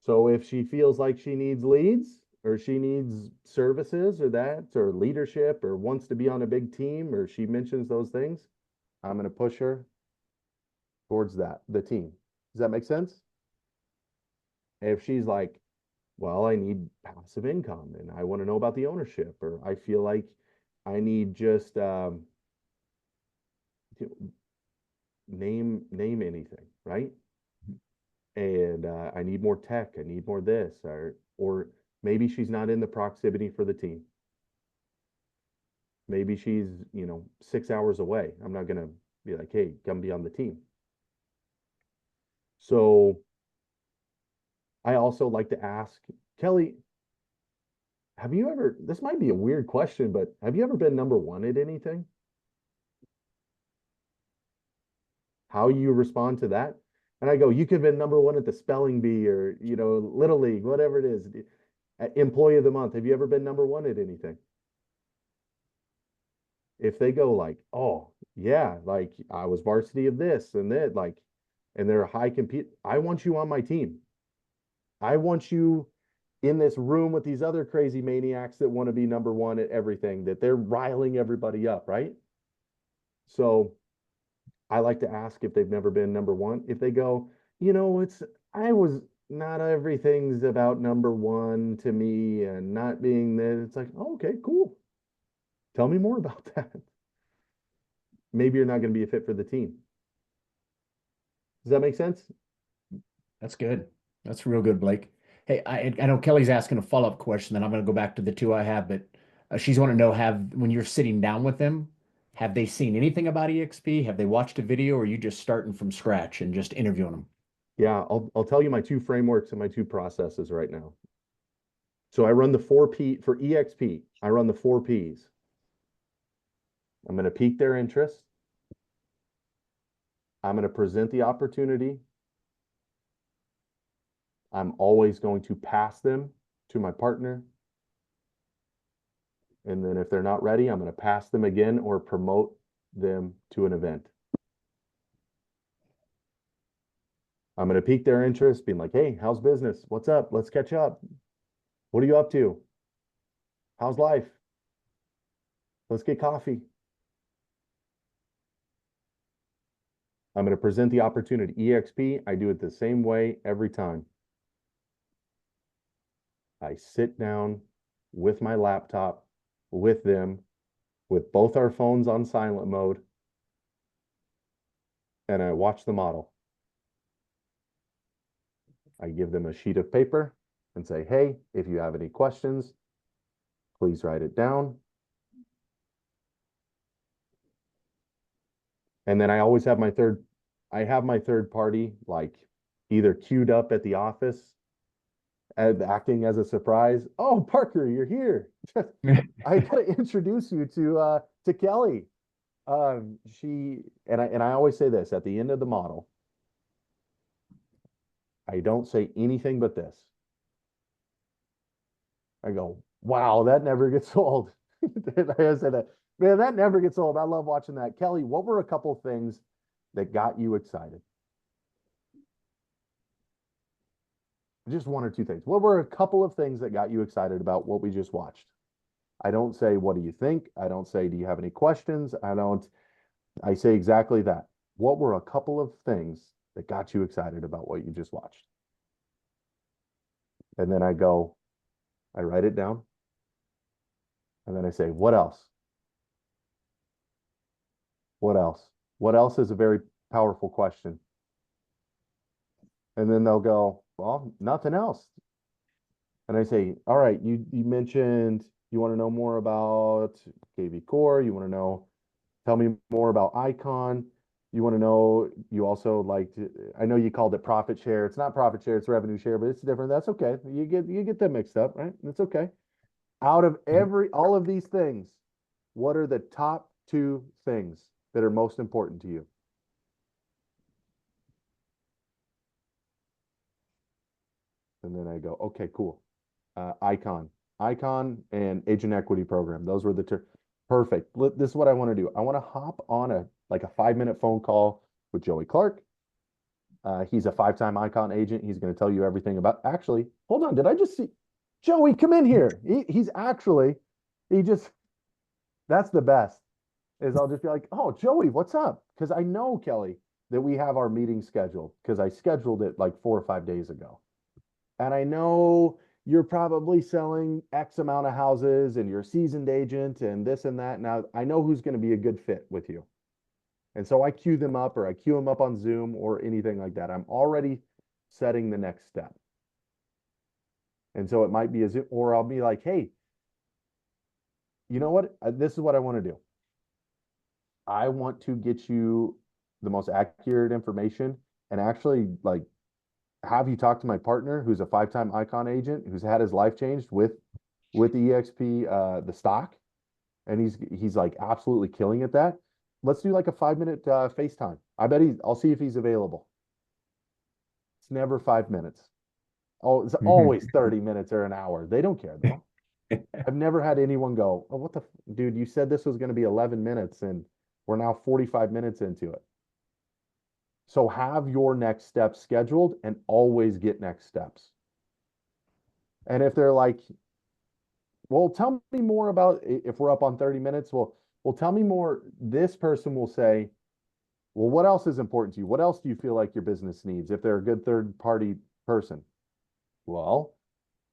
So if she feels like she needs leads or she needs services or that or leadership or wants to be on a big team or she mentions those things, I'm going to push her towards the team. Does that make sense? If she's like, well, I need passive income and I want to know about the ownership, or I feel like I need just name anything, right? And I need more tech, I need more this, or maybe she's not in the proximity for the team. Maybe she's 6 hours away. I'm not gonna be like, hey, come be on the team. So I also like to ask Kelly, have you ever, this might be a weird question, but have you ever been number one at anything? How you respond to that? And I go, you could have been number one at the spelling bee or, Little League, whatever it is. Employee of the month. Have you ever been number one at anything? If they go like, oh, yeah, like I was varsity of this and that, like, and they're high compete, I want you on my team. I want you in this room with these other crazy maniacs that want to be number one at everything, that they're riling everybody up, right? So I like to ask if they've never been number one. If they go, I was not everything's about number one to me and not being there. It's like, oh, okay, cool. Tell me more about that. Maybe you're not going to be a fit for the team. Does that make sense? That's good. That's real good, Blake. Hey, I know Kelly's asking a follow-up question, then I'm going to go back to the two I have, but she's wanting to know, when you're sitting down with them, have they seen anything about EXP? Have they watched a video, or are you just starting from scratch and just interviewing them? Yeah, I'll tell you my two frameworks and my two processes right now. So I run the 4P for EXP. I run the 4Ps. I'm going to pique their interest. I'm going to present the opportunity. I'm always going to pass them to my partner. And then if they're not ready, I'm going to pass them again or promote them to an event. I'm going to pique their interest, being like, hey, how's business? What's up? Let's catch up. What are you up to? How's life? Let's get coffee. I'm going to present the opportunity. EXP, I do it the same way every time. I sit down with my laptop, with them, with both our phones on silent mode, and I watch the model. I give them a sheet of paper and say, hey, if you have any questions, please write it down. And then I always have my third party, like either queued up at the office, acting as a surprise. Oh, Parker, you're here. I gotta introduce you to Kelly. I always say this at the end of the model. I don't say anything but this. I go, wow, that never gets old. I say that, man, that never gets old. I love watching that. Kelly, what were a couple things that got you excited? Just one or two things. What were a couple of things that got you excited about what we just watched? I don't say, what do you think? I don't say, do you have any questions? I say exactly that. What were a couple of things that got you excited about what you just watched? And then I write it down. And then I say, what else? What else? What else is a very powerful question. And then they'll go, well, nothing else. And I say, all right, you mentioned you want to know more about KV Core. You want to tell me more about Icon. You want to know, you also I know you called it profit share. It's not profit share, it's revenue share, but it's different. That's okay. You get them mixed up, right? That's okay. Out of all of these things, what are the top two things that are most important to you? And then I go, okay, cool. Icon and agent equity program. Those were the two. Perfect. This is what I want to do. I want to hop on a 5-minute phone call with Joey Clark. He's a 5-time Icon agent. He's going to tell you everything about. Actually, hold on. Did I just see Joey? Come in here. That's the best. Is I'll just be like, oh, Joey, what's up? Because I know, Kelly, that we have our meeting scheduled because I scheduled it like 4 or 5 days ago. And I know you're probably selling X amount of houses and you're a seasoned agent and this and that. Now I know who's going to be a good fit with you. And so I queue them up or I queue them up on Zoom or anything like that. I'm already setting the next step. And so it might be a Zoom, or I'll be like, hey, you know what? This is what I want to do. I want to get you the most accurate information and actually have you talk to my partner who's a 5-time Icon agent who's had his life changed with EXP, the stock. And he's like absolutely killing at that. Let's do like a 5-minute FaceTime. I'll see if he's available. It's never 5 minutes. Oh, it's always 30 minutes or an hour. They don't care though. I've never had anyone go, oh, dude, you said this was going to be 11 minutes and we're now 45 minutes into it. So have your next steps scheduled and always get next steps. And if they're like, well, tell me more about if we're up on 30 minutes. Well, Well, tell me more. This person will say, well, what else is important to you? What else do you feel like your business needs if they're a good third party person? Well,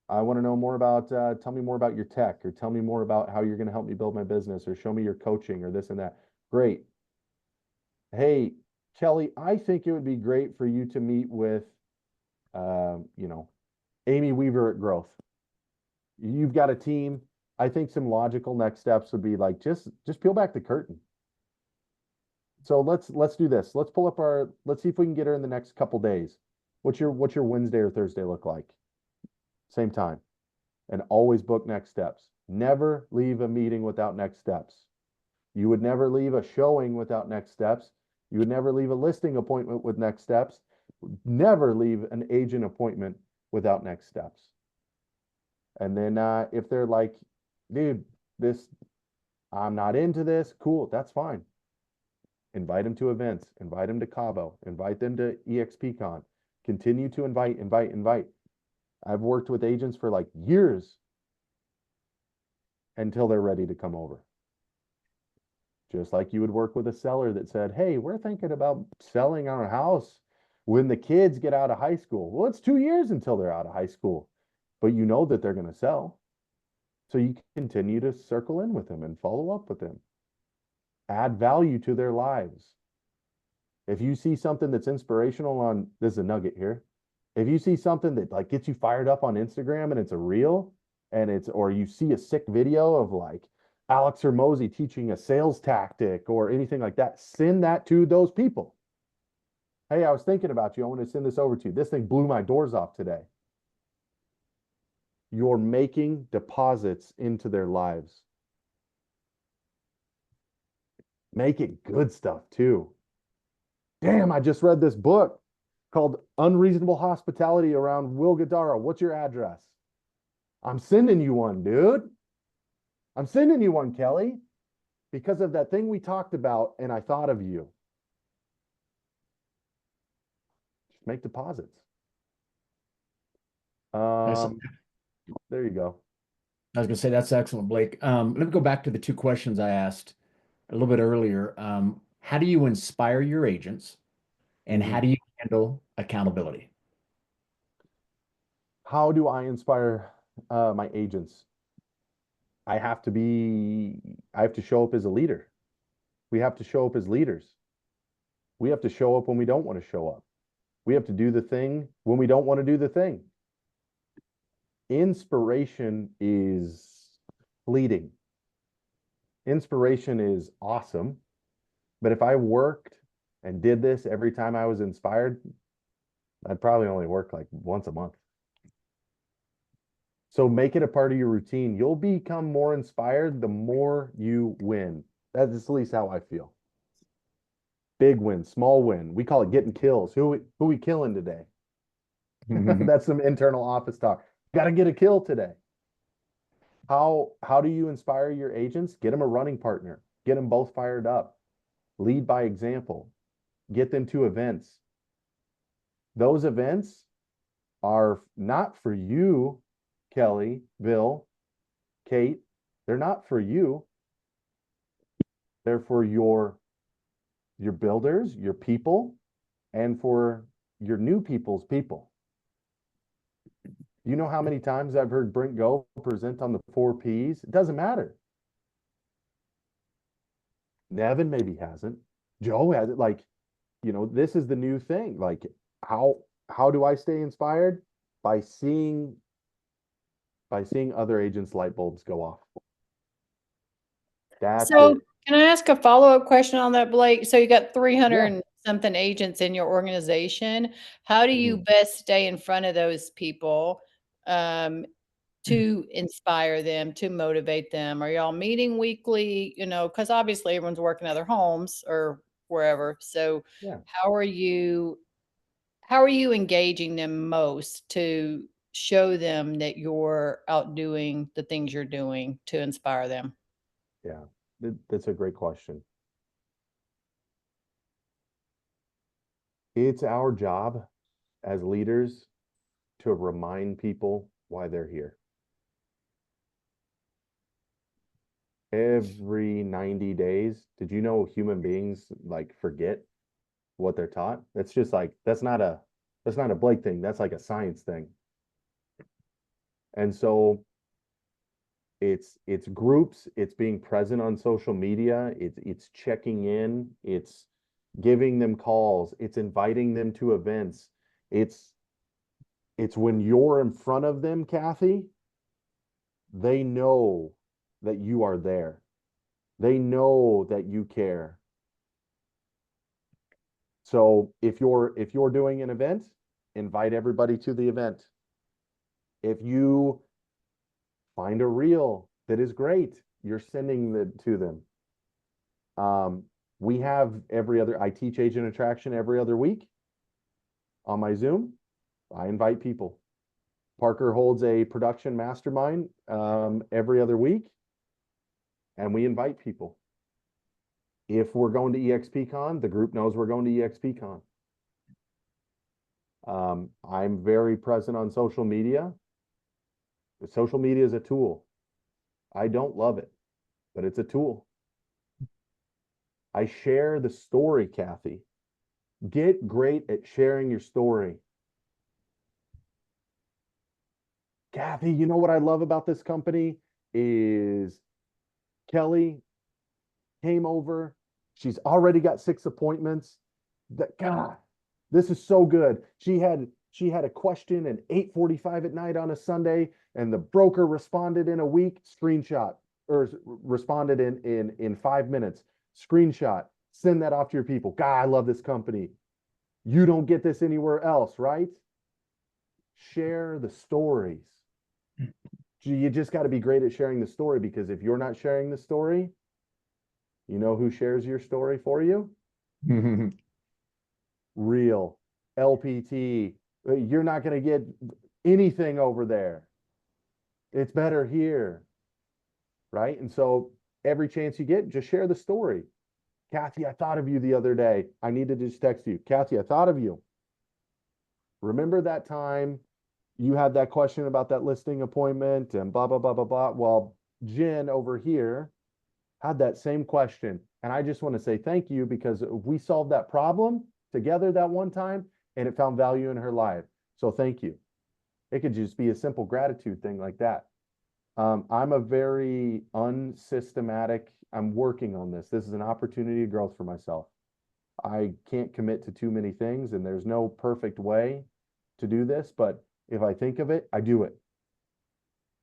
I want to know more about, tell me more about your tech, or tell me more about how you're going to help me build my business, or show me your coaching, or this and that. Great. Hey, Kelly, I think it would be great for you to meet with, you know, Amy Weaver at Growth. You've got a team. I think some logical next steps would be like, just peel back the curtain. So let's do this. Let's pull up our, let's see if we can get her in the next couple days. What's your Wednesday or Thursday look like? Same time. And always book next steps. Never leave a meeting without next steps. You would never leave a showing without next steps. You would never leave a listing appointment with next steps. Never leave an agent appointment without next steps. And then if they're like, dude, I'm not into this, cool, that's fine. Invite them to events, invite them to Cabo, invite them to EXPCon. Continue to invite. I've worked with agents for like years until they're ready to come over. Just like you would work with a seller that said, hey, we're thinking about selling our house when the kids get out of high school. Well, it's 2 years until they're out of high school, but you know that they're going to sell. So you continue to circle in with them and follow up with them. Add value to their lives. If you see something that's inspirational on, this is a nugget here. If you see something that like gets you fired up on Instagram and it's a reel, and or you see a sick video of like Alex Hermosi teaching a sales tactic or anything like that, send that to those people. Hey, I was thinking about you. I want to send this over to you. This thing blew my doors off today. You're making deposits into their lives. Make it good stuff too. Damn, I just read this book called Unreasonable Hospitality around Will Guidara. What's your address? I'm sending you one, dude. I'm sending you one, Kelly, because of that thing we talked about, and I thought of you. Just make deposits. There you go. I was going to say that's excellent, Blake. Let me go back to the two questions I asked a little bit earlier. How do you inspire your agents, and how do you handle accountability? How do I inspire my agents? I have to show up as a leader. We have to show up as leaders. We have to show up when we don't want to show up. We have to do the thing when we don't want to do the thing. Inspiration is fleeting. Inspiration is awesome. But if I worked and did this every time I was inspired, I'd probably only work like once a month. So make it a part of your routine. You'll become more inspired the more you win. That's at least how I feel. Big win, small win. We call it getting kills. Who we killing today? That's some internal office talk. Got to get a kill today. How do you inspire your agents? Get them a running partner. Get them both fired up. Lead by example. Get them to events. Those events are not for you, Kelly, Bill, Kate. They're not for you. They're for your builders, your people, and for your new people's people. You know how many times I've heard Brent Go present on the 4 Ps? It doesn't matter. Nevin maybe hasn't. Joe has it. Like, this is the new thing. Like, how do I stay inspired? By seeing other agents' light bulbs go off. That's So it. can I ask a follow-up question on that, Blake? So you got 300 and something agents in your organization. How do you best stay in front of those people to inspire them, to motivate them? Are y'all meeting weekly? Because obviously everyone's working other homes or wherever. So how are you engaging them most to show them that you're outdoing the things you're doing to inspire them? Yeah, that's a great question. It's our job as leaders to remind people why they're here. every 90 days. Did you know human beings like forget what they're taught? It's just like that's not a Blake thing. That's like a science thing. And so it's groups, it's being present on social media, it's checking in, it's giving them calls, it's inviting them to events. It's when you're in front of them, Kathy, they know that you are there. They know that you care. So if you're doing an event, invite everybody to the event. If you find a reel that is great, you're sending it to them. We have I teach agent attraction every other week on my Zoom. I invite people. Parker holds a production mastermind every other week, and we invite people. If we're going to EXPCon, the group knows we're going to EXPCon. I'm very present on social media. Social media is a tool. I don't love it, but it's a tool. I share the story, Kathy. Get great at sharing your story. Kathy, you know what I love about this company is Kelly came over. She's already got 6 appointments. God, this is so good. She had a question at 8:45 at night on a Sunday, and the broker responded in a week, screenshot, or responded in 5 minutes, screenshot, send that off to your people. God, I love this company. You don't get this anywhere else, right? Share the stories. You just got to be great at sharing the story, because if you're not sharing the story, you know who shares your story for you? Real LPT. You're not going to get anything over there. It's better here. Right? And so every chance you get, just share the story. Kathy, I thought of you the other day. I need to just text you. Kathy, I thought of you. Remember that time you had that question about that listing appointment and blah, blah, blah, blah, blah. Well, Jen over here had that same question. And I just want to say thank you, because we solved that problem together that one time, and it found value in her life. So thank you. It could just be a simple gratitude thing like that. I'm a very unsystematic, I'm working on this. This is an opportunity of growth for myself. I can't commit to too many things, and there's no perfect way to do this, but if I think of it, I do it.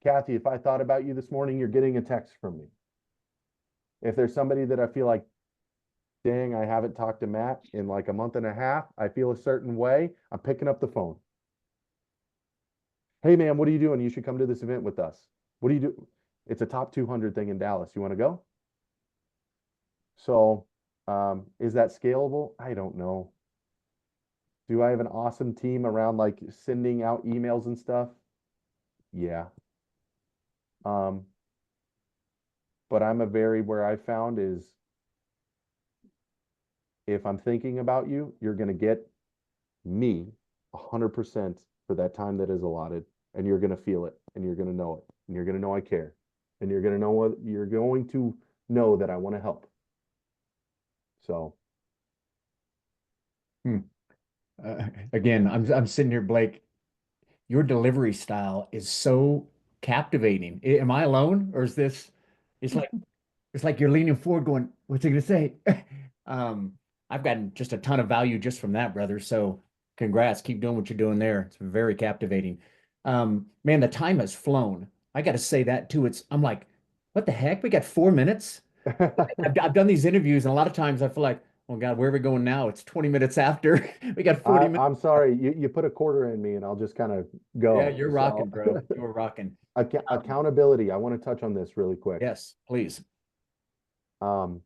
Kathy, if I thought about you this morning, you're getting a text from me. If there's somebody that I feel like, dang, I haven't talked to Matt in like a month and a half, I feel a certain way, I'm picking up the phone. Hey man, what are you doing? You should come to this event with us. What do you do? It's a top 200 thing in Dallas. You want to go? So, is that scalable? I don't know. Do I have an awesome team around like sending out emails and stuff? Yeah. But where I found is, if I'm thinking about you, you're going to get me 100% for that time that is allotted, and you're going to feel it, and you're going to know it, and you're going to know I care, and you're going to know that I want to help. So, Again, I'm sitting here, Blake. Your delivery style is so captivating. Am I alone, or is this? It's like it's like you're leaning forward, going, "What's he gonna say?" Um, I've gotten just a ton of value just from that, brother. So, congrats. Keep doing what you're doing there. It's very captivating. Man, the time has flown. I got to say that too. I'm like, what the heck? We got 4 minutes. I've done these interviews, and a lot of times I feel like, oh God, where are we going now? It's 20 minutes after. We got 40 minutes. I'm sorry, you put a quarter in me, and I'll just kind of Yeah, go. you're rocking, bro. You're rocking. Accountability. I want to touch on this really quick. Yes, please. For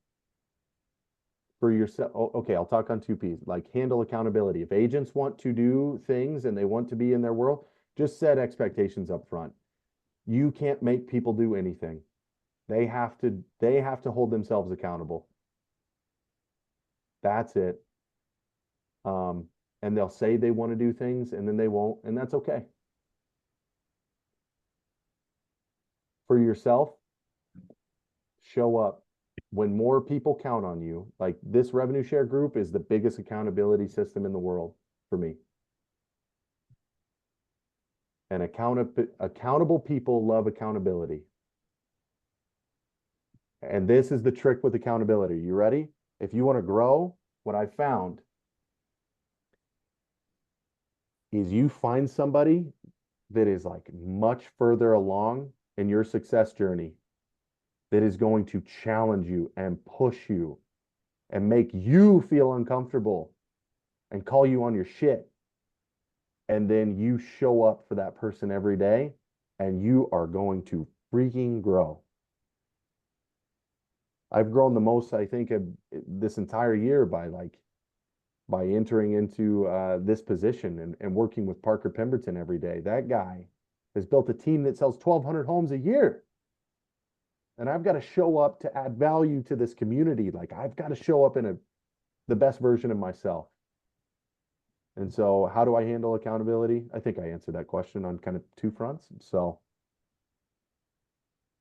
yourself, okay, I'll talk on 2 P's. Like, handle accountability. If agents want to do things and they want to be in their world, just set expectations up front. You can't make people do anything. They have to hold themselves accountable. That's it. And they'll say they want to do things, and then they won't, and that's okay. For yourself, show up when more people count on you. Like this revenue share group is the biggest accountability system in the world for me. And accountable people love accountability. And this is the trick with accountability. You ready? If you want to grow, what I found is you find somebody that is like much further along in your success journey that is going to challenge you and push you and make you feel uncomfortable and call you on your shit. And then you show up for that person every day and you are going to freaking grow. I've grown the most, I think, this entire year by entering into this position and working with Parker Pemberton every day. That guy has built a team that sells 1,200 homes a year. And I've got to show up to add value to this community. Like I've got to show up in the best version of myself. And so how do I handle accountability? I think I answered that question on kind of two fronts. So.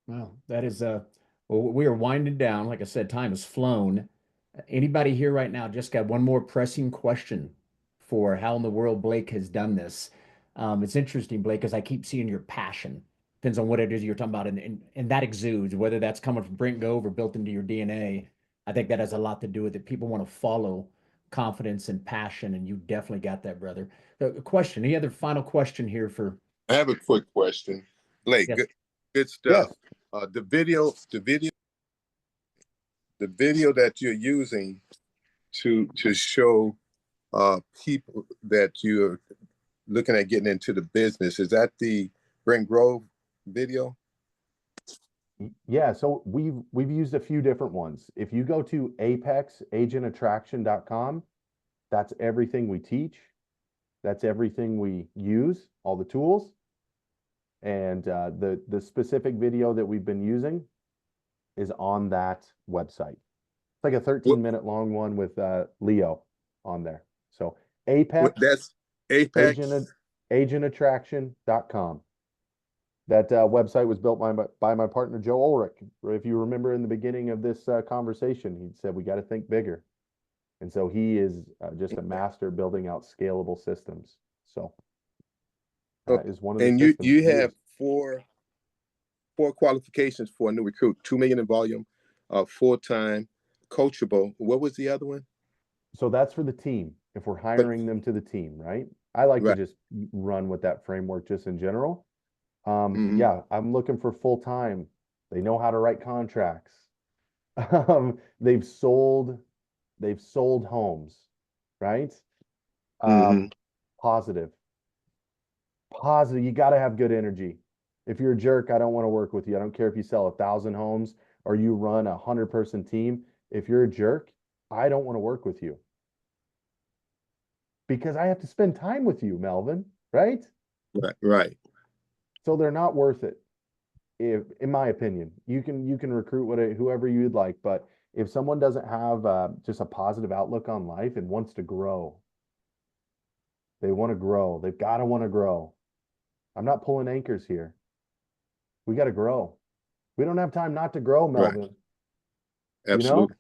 Wow, that is well, we are winding down. Like I said, time has flown. Anybody here right now just got one more pressing question for how in the world Blake has done this. It's interesting, Blake, because I keep seeing your passion. Depends on what it is you're talking about, and that exudes, whether that's coming from Brent Gove or built into your DNA. I think that has a lot to do with it. People want to follow confidence and passion, and you definitely got that, brother. The question, any other final question here for? I have a quick question. Blake, Yes. good stuff. The video that you're using to show people that you're looking at getting into the business, is that the Brent Grove video? Yeah, so we've used a few different ones. If you go to apexagentattraction.com, that's everything we teach. That's everything we use, all the tools. And the specific video that we've been using is on that website. It's like a 13-minute long one with Leo on there. So Apex, That's Apex. Agentattraction.com. That website was built by my partner, Joe Ulrich. If you remember in the beginning of this conversation, he said, we got to think bigger. And so he is just a master building out scalable systems. So that is one of the And systems you we have use. four qualifications for a new recruit: 2 million in volume, full-time, coachable. What was the other one? So that's for the team. If we're hiring them to the team, right? I like to Right. just run with that framework just in general. Mhm. Yeah, I'm looking for full-time. They know how to write contracts. They've sold homes, right? Mhm. Positive. You got to have good energy. If you're a jerk, I don't want to work with you. I don't care if you sell 1,000 homes or you run a 100-person team. If you're a jerk, I don't want to work with you because I have to spend time with you, Melvin, right? Right. So they're not worth it. If, in my opinion, you can recruit whoever you'd like, but if someone doesn't have just a positive outlook on life and wants to grow, they want to grow. They've got to want to grow. I'm not pulling anchors here. We got to grow. We don't have time not to grow, Melvin. Right. Absolutely.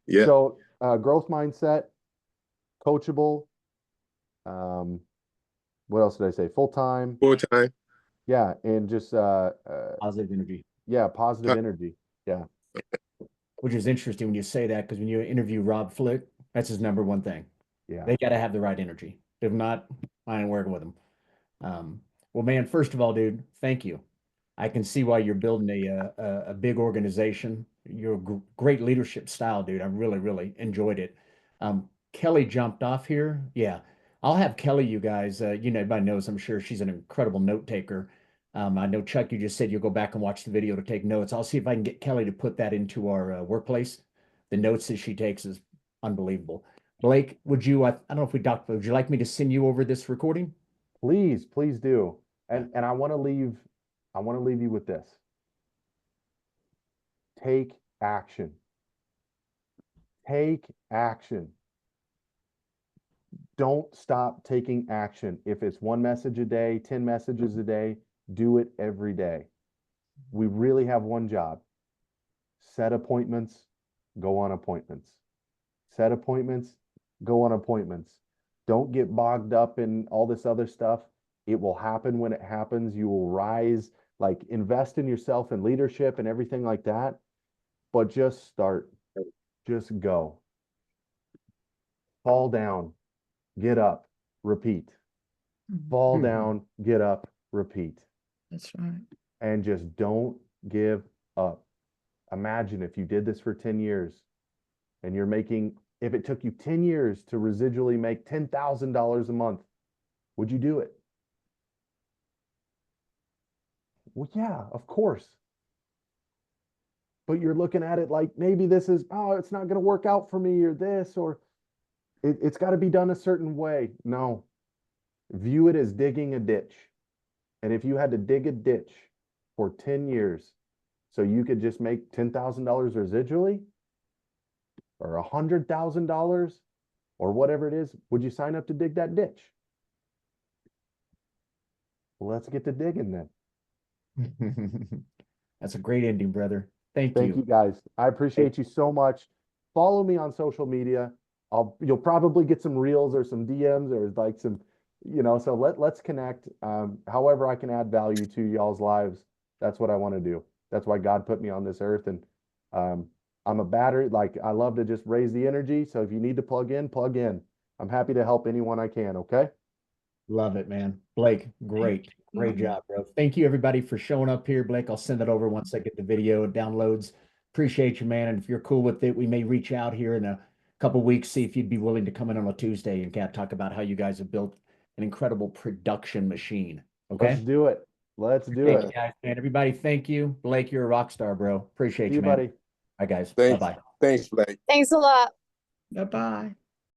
You know? Yeah. So growth mindset, coachable. What else did I say? Full-time. Full-time. Yeah, and just Positive energy. yeah, positive energy. Yeah. Which is interesting when you say that, because when you interview Rob Flick, that's his number one thing. Yeah. They got to have the right energy. If not, I ain't working with them. Well, man, first of all, dude, thank you. I can see why you're building a big organization. You're a great leadership style, dude. I really, really enjoyed it. Kelly jumped off here. Yeah, I'll have Kelly, you guys. Everybody knows, I'm sure she's an incredible note taker. I know, Chuck, you just said you'll go back and watch the video to take notes. I'll see if I can get Kelly to put that into our workplace. The notes that she takes is unbelievable. Blake, I don't know if we talked, but would you like me to send you over this recording? Please do. And I want to leave you with this. Take action. Take action. Don't stop taking action. If it's 1 message a day, 10 messages a day, do it every day. We really have one job. Set appointments, go on appointments. Set appointments, go on appointments. Don't get bogged up in all this other stuff. It will happen when it happens. You will rise, like invest in yourself and leadership and everything like that. But just start, just go. Fall down, get up, repeat. Fall down, get up, repeat. That's right. And just don't give up. Imagine if you did this for 10 years and you're making, if it took you 10 years to residually make $10,000 a month, would you do it? Well, yeah, of course. But you're looking at it like maybe this is, oh, it's not going to work out for me or this, or it's got to be done a certain way. No, view it as digging a ditch. And if you had to dig a ditch for 10 years so you could just make $10,000 residually or $100,000 or whatever it is, would you sign up to dig that ditch? Well, let's get to digging then. That's a great ending, brother. Thank you guys. I appreciate you so much. Follow me on social media. You'll probably get some reels or some DMs or like some, so let's connect. However I can add value to y'all's lives. That's what I want to do. That's why God put me on this earth. And I'm a battery. Like I love to just raise the energy. So if you need to plug in, plug in. I'm happy to help anyone I can. Okay. Love it, man. Blake, great job, bro. Thank you, everybody, for showing up here. Blake, I'll send it over once I get the video downloads. Appreciate you, man. And if you're cool with it, we may reach out here in a couple weeks, see if you'd be willing to come in on a Tuesday and talk about how you guys have built an incredible production machine. Okay? Let's do it. Let's do Thank it. you, guys, man. Everybody, thank you. Blake, you're a rock star, bro. Appreciate See you, you, man. buddy. Bye, guys. Thanks. Bye-bye. Thanks, Blake. Thanks a lot. Bye-bye.